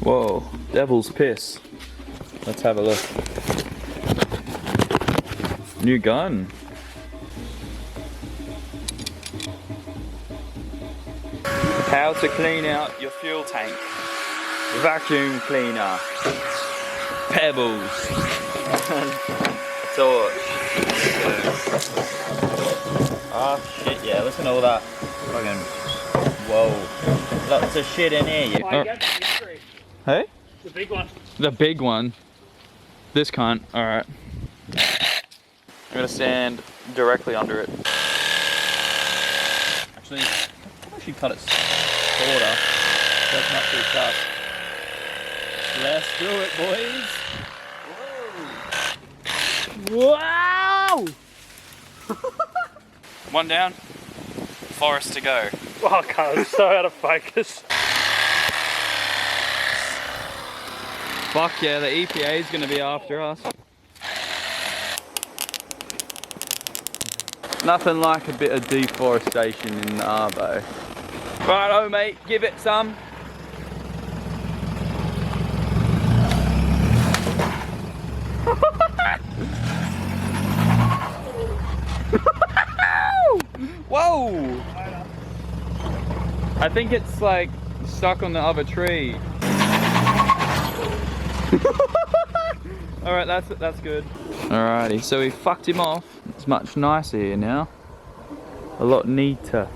Whoa, devil's piss. Let's have a look. New gun. How to clean out your fuel tank. Vacuum cleaner. Pebbles. Torch. Oh shit, yeah, listen to all that. Fucking, whoa. Lots of shit in here. Hey? The big one. The big one. This cunt. Alright. I'm gonna stand directly under it. Actually, I should cut it shorter. That's not too tough. Let's do it, boys. Whoa! Wow! One down. Forest to go. Oh god, I'm so out of focus. Fuck yeah, the EPA is gonna be after us. Nothing like a bit of deforestation in the arbo. Righto mate, give it some. Whoa! I think it's like stuck on the other tree. Alright, that's good. Alrighty, so we fucked him off. It's much nicer here now. A lot neater.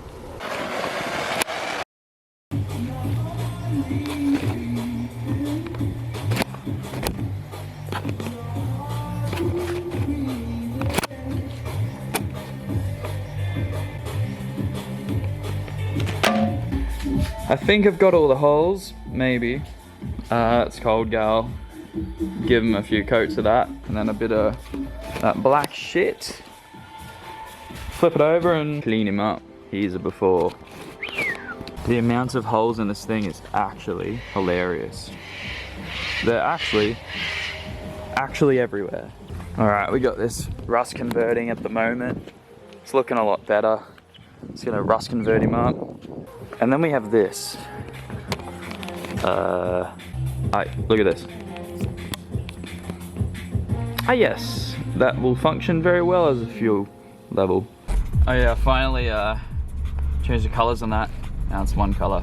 I think I've got all the holes, maybe. It's cold, gal. Give him a few coats of that, and then a bit of that black shit. Flip it over and clean him up. Here's a before. The amount of holes in this thing is actually hilarious. They're actually everywhere. Alright, we got this rust converting at the moment. It's looking a lot better. It's gonna rust convert him up. And then we have this. Look at this. Ah yes, that will function very well as a fuel level. Oh yeah, finally changed the colors on that. Now it's one color.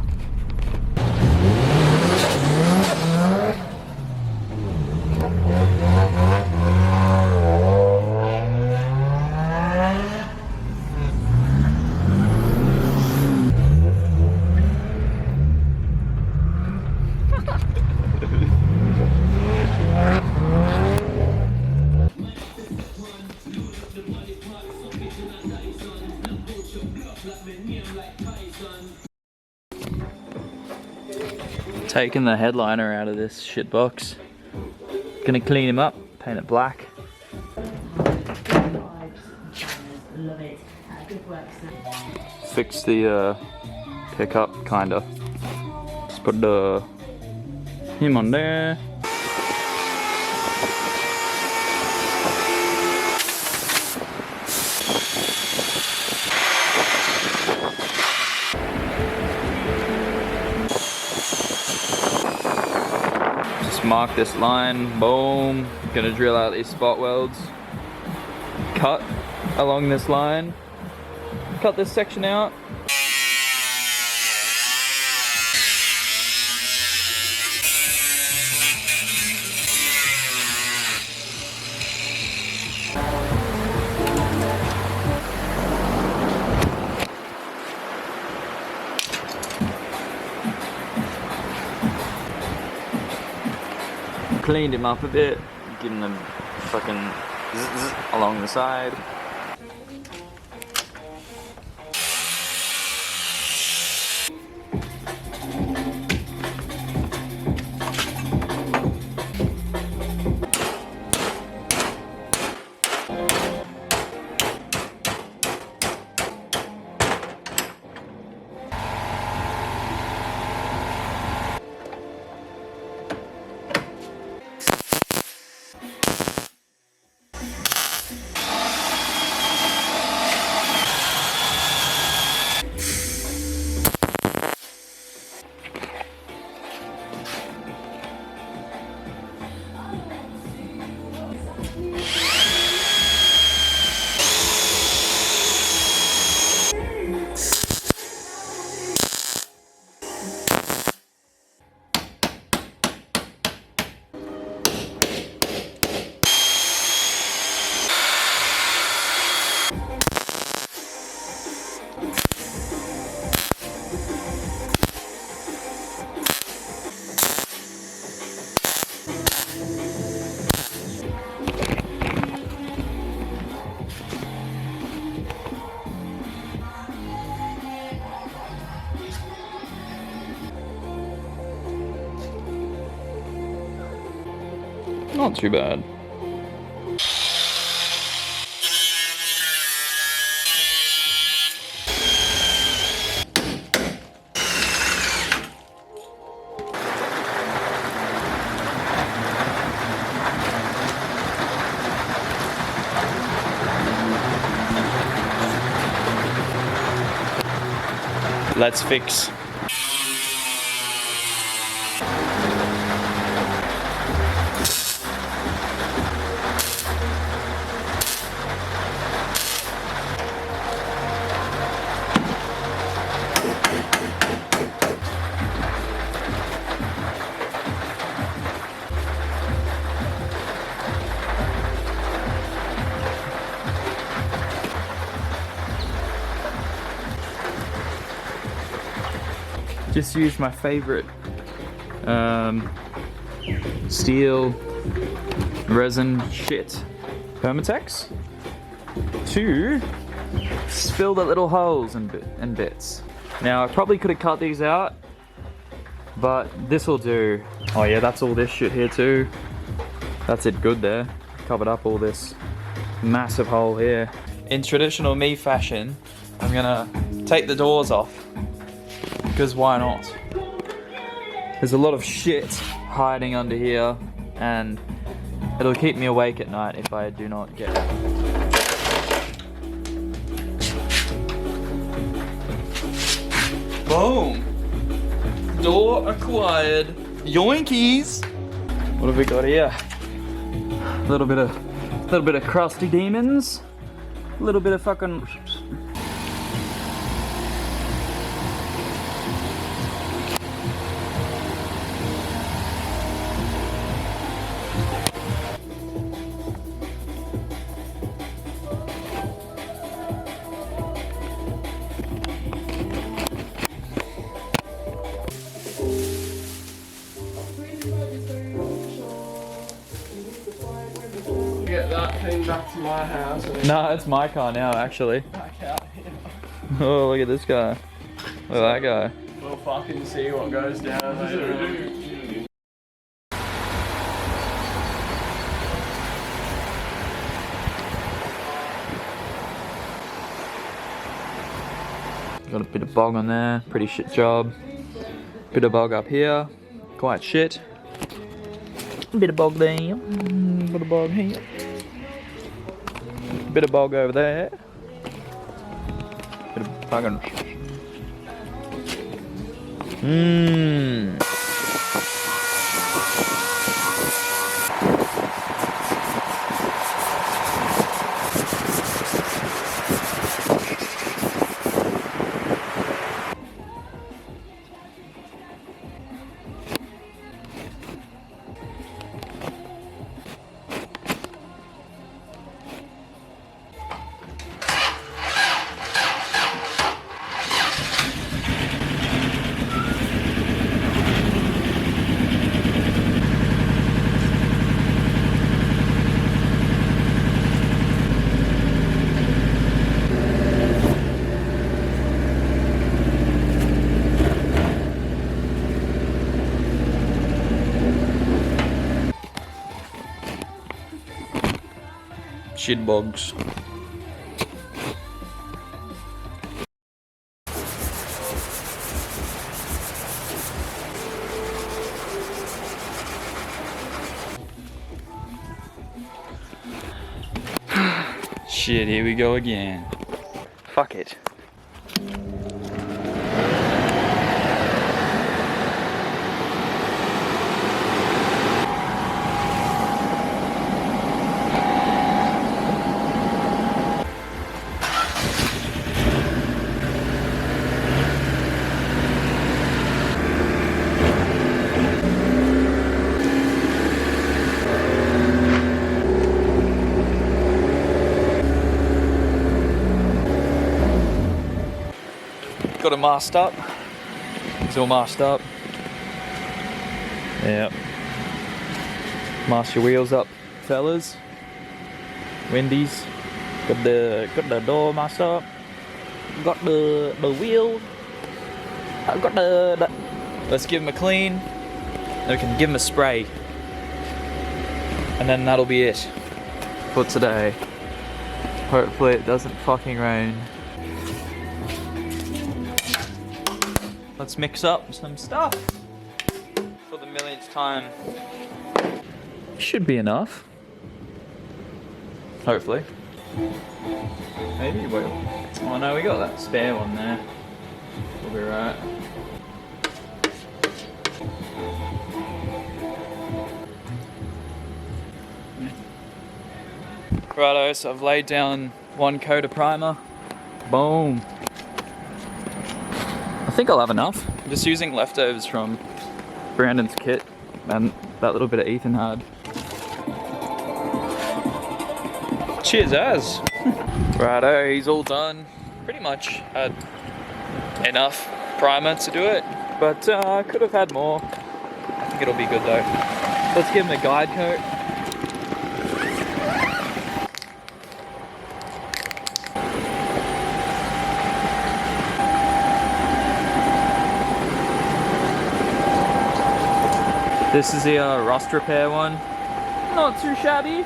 Taking the headliner out of this shit box. Gonna clean him up, paint it black. Fix the pickup, kinda. Just put him on there. Mark this line, boom. Gonna drill out these spot welds. Cut along this line. Cut this section out. Cleaned him up a bit, giving him fucking zzz along the side. Not too bad. Let's fix. Just used my favorite steel resin shit, Permatex, to fill the little holes and bits. Now I probably could have cut these out, but this will do. Oh yeah, that's all this shit here too. That's it good there. Covered up all this massive hole here. In traditional me fashion, I'm gonna take the doors off. Because why not? There's a lot of shit hiding under here, and it'll keep me awake at night if I do not get it. Boom! Door acquired. Yoinkies! What have we got here? A little bit of crusty demons. A little bit of fucking. Get that thing back to my house. No, it's my car now, actually. Back out here. Oh, look at this guy. Look at that guy. We'll fucking see what goes down later on. Got a bit of bog on there, pretty shit job. Bit of bog up here, quite shit. Bit of bog there, bit of bog here. Bit of bog over there. Bit of fucking. Shit bogs. Shit, here we go again. Fuck it. Got it masked up. It's all masked up. Yep. Mask your wheels up, fellas. Wendy's. Got the door masked up. Got the wheel. I've got the. Let's give him a clean. Then we can give him a spray. And then that'll be it for today. Hopefully it doesn't fucking rain. Let's mix up some stuff for the millionth time. Should be enough. Hopefully. Maybe, wait. Oh no, we got that spare one there. We'll be right. Righto, so I've laid down 1 coat of primer. Boom. I think I'll have enough. I'm just using leftovers from Brandon's kit and that little bit of Ethan had. Cheers, as. Righto, he's all done. Pretty much had enough primer to do it, but I could have had more. I think it'll be good though. Let's give him a guide coat. This is the rust repair one. Not too shabby.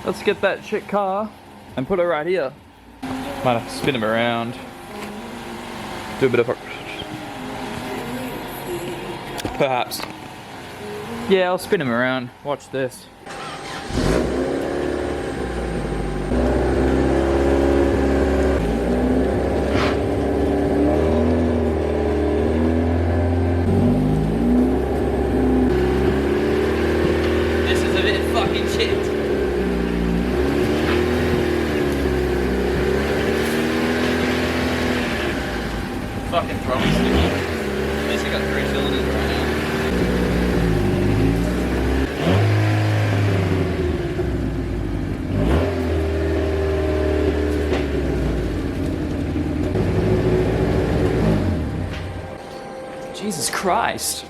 Let's get that shit car and put it right here. Might have to spin him around. Do a bit of a... Perhaps. Yeah, I'll spin him around. Watch this. This is a bit fucking shit. Fucking throwing sticky. At least I got 3 cylinders right now. Jesus Christ.